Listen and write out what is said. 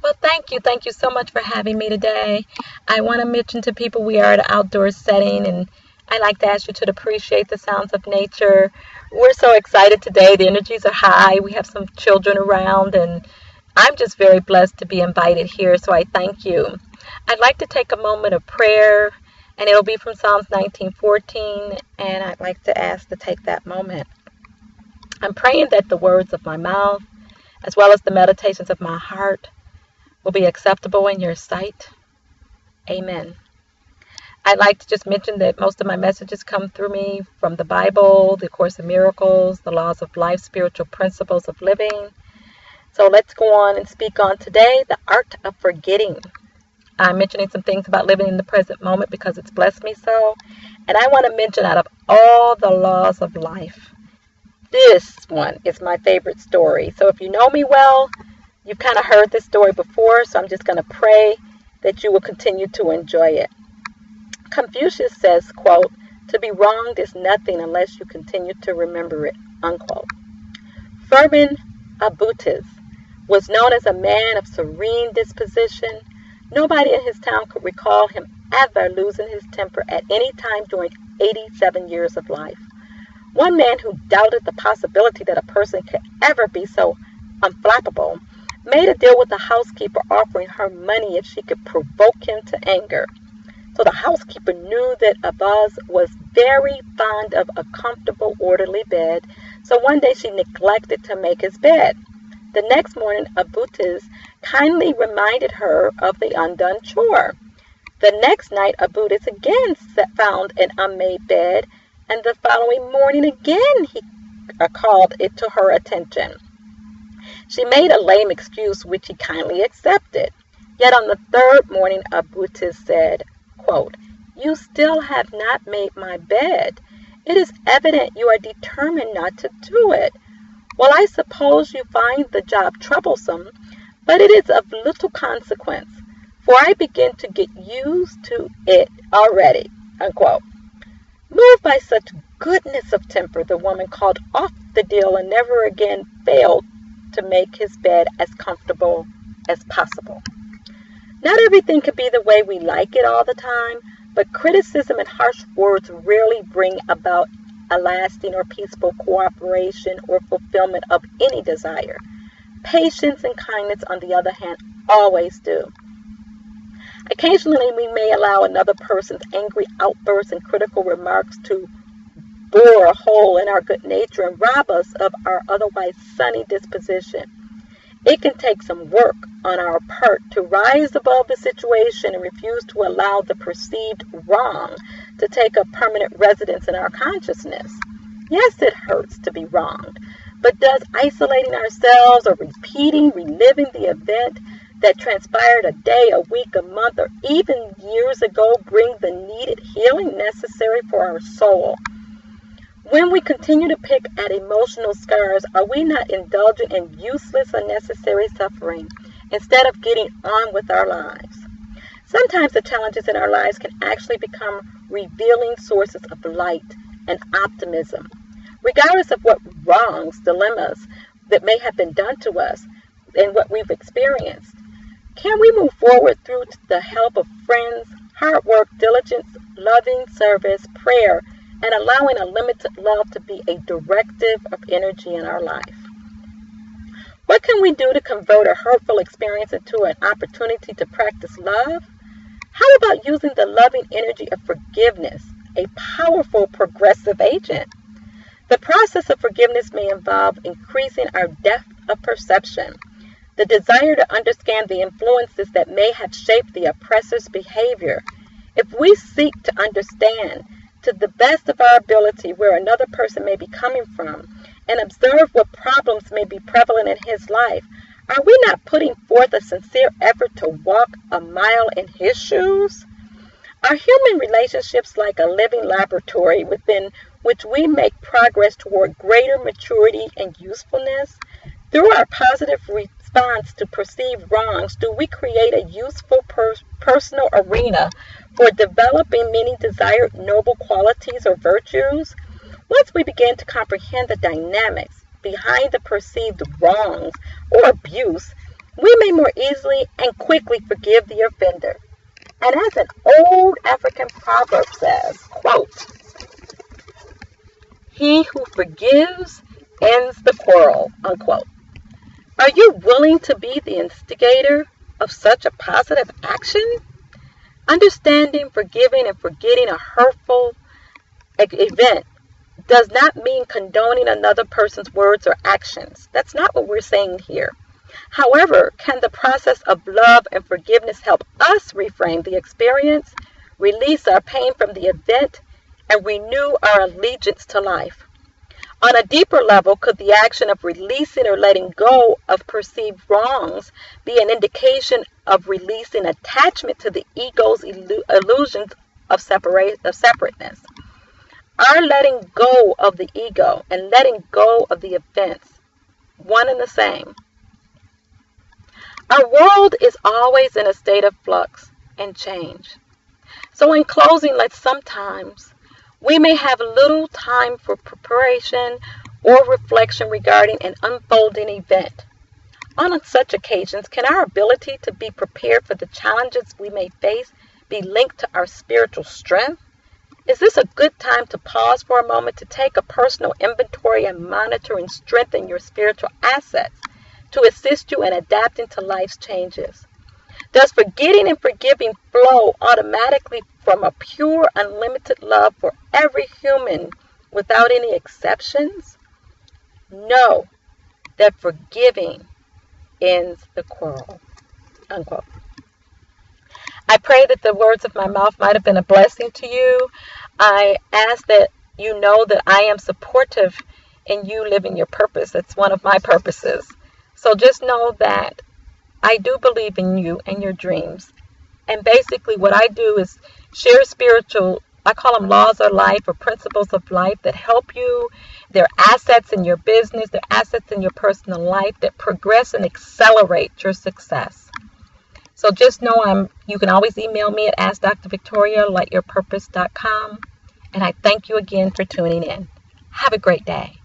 Well, thank you. Thank you so much for having me today. I want to mention to people we are at an outdoor setting, and I like to ask you to appreciate the sounds of nature. We're so excited today. The energies are high. We have some children around, and I'm just very blessed to be invited here, so I thank you. I'd like to take a moment of prayer, and it'll be from Psalms 19:14, and I'd like to ask to take that moment. I'm praying that the words of my mouth, as well as the meditations of my heart, will be acceptable in your sight. Amen. I'd like to just mention that most of my messages come through me from the Bible, the Course in Miracles, the Laws of Life, Spiritual Principles of Living. So let's go on and speak on today, the art of forgetting. I'm mentioning some things about living in the present moment because it's blessed me so. And I want to mention out of all the laws of life, this one is my favorite story. So if you know me well, you've kind of heard this story before, so I'm just going to pray that you will continue to enjoy it. Confucius says, quote, "To be wronged is nothing unless you continue to remember it," unquote. Furman Abutis was known as a man of serene disposition. Nobody in his town could recall him ever losing his temper at any time during 87 years of life. One man who doubted the possibility that a person could ever be so unflappable made a deal with the housekeeper, offering her money if she could provoke him to anger. So the housekeeper knew that Abaz was very fond of a comfortable, orderly bed, so one day she neglected to make his bed. The next morning, Abutis kindly reminded her of the undone chore. The next night, Abutis again found an unmade bed, and the following morning again he called it to her attention. She made a lame excuse, which he kindly accepted. Yet on the third morning, Abutis said, quote, "You still have not made my bed. It is evident you are determined not to do it. Well, I suppose you find the job troublesome, but it is of little consequence, for I begin to get used to it already," unquote. Moved by such goodness of temper, the woman called off the deal and never again failed to make his bed as comfortable as possible. Not everything can be the way we like it all the time, but criticism and harsh words rarely bring about a lasting or peaceful cooperation or fulfillment of any desire. Patience and kindness, on the other hand, always do. Occasionally, we may allow another person's angry outbursts and critical remarks to bore a hole in our good nature and rob us of our otherwise sunny disposition. It can take some work on our part to rise above the situation and refuse to allow the perceived wrong to take up permanent residence in our consciousness. Yes, it hurts to be wronged, but does isolating ourselves or reliving the event that transpired a day, a week, a month, or even years ago bring the needed healing necessary for our soul? When we continue to pick at emotional scars, are we not indulging in useless, unnecessary suffering instead of getting on with our lives? Sometimes the challenges in our lives can actually become revealing sources of light and optimism. Regardless of what wrongs, dilemmas that may have been done to us and what we've experienced, can we move forward through the help of friends, hard work, diligence, loving service, prayer, and allowing unlimited love to be a directive of energy in our life? What can we do to convert a hurtful experience into an opportunity to practice love? How about using the loving energy of forgiveness, a powerful progressive agent? The process of forgiveness may involve increasing our depth of perception, the desire to understand the influences that may have shaped the oppressor's behavior. If we seek to understand to the best of our ability where another person may be coming from and observe what problems may be prevalent in his life, are we not putting forth a sincere effort to walk a mile in his shoes? Are human relationships like a living laboratory within which we make progress toward greater maturity and usefulness? Through our positive response to perceived wrongs, do we create a useful personal arena for developing many desired noble qualities or virtues? Once we begin to comprehend the dynamics behind the perceived wrongs or abuse, we may more easily and quickly forgive the offender. And as an old African proverb says, quote, "He who forgives ends the quarrel," unquote. Are you willing to be the instigator of such a positive action? Understanding, forgiving, and forgetting a hurtful event does not mean condoning another person's words or actions. That's not what we're saying here. However, can the process of love and forgiveness help us reframe the experience, release our pain from the event, and renew our allegiance to life? On a deeper level, could the action of releasing or letting go of perceived wrongs be an indication of releasing attachment to the ego's illusions of separateness? Our letting go of the ego and letting go of the events, one and the same. Our world is always in a state of flux and change. So in closing, sometimes we may have little time for preparation or reflection regarding an unfolding event. On such occasions, can our ability to be prepared for the challenges we may face be linked to our spiritual strength? Is this a good time to pause for a moment to take a personal inventory and monitor and strengthen your spiritual assets to assist you in adapting to life's changes? Does forgetting and forgiving flow automatically from a pure, unlimited love for every human without any exceptions? Know that forgiving ends the quarrel, unquote. I pray that the words of my mouth might have been a blessing to you. I ask that you know that I am supportive in you living your purpose. It's one of my purposes. So just know that I do believe in you and your dreams. And basically what I do is share spiritual, I call them laws of life or principles of life that help you. They're assets in your business, they're assets in your personal life that progress and accelerate your success. So just know you can always email me at AskDrVictoria@lightyourpurpose.com. And I thank you again for tuning in. Have a great day.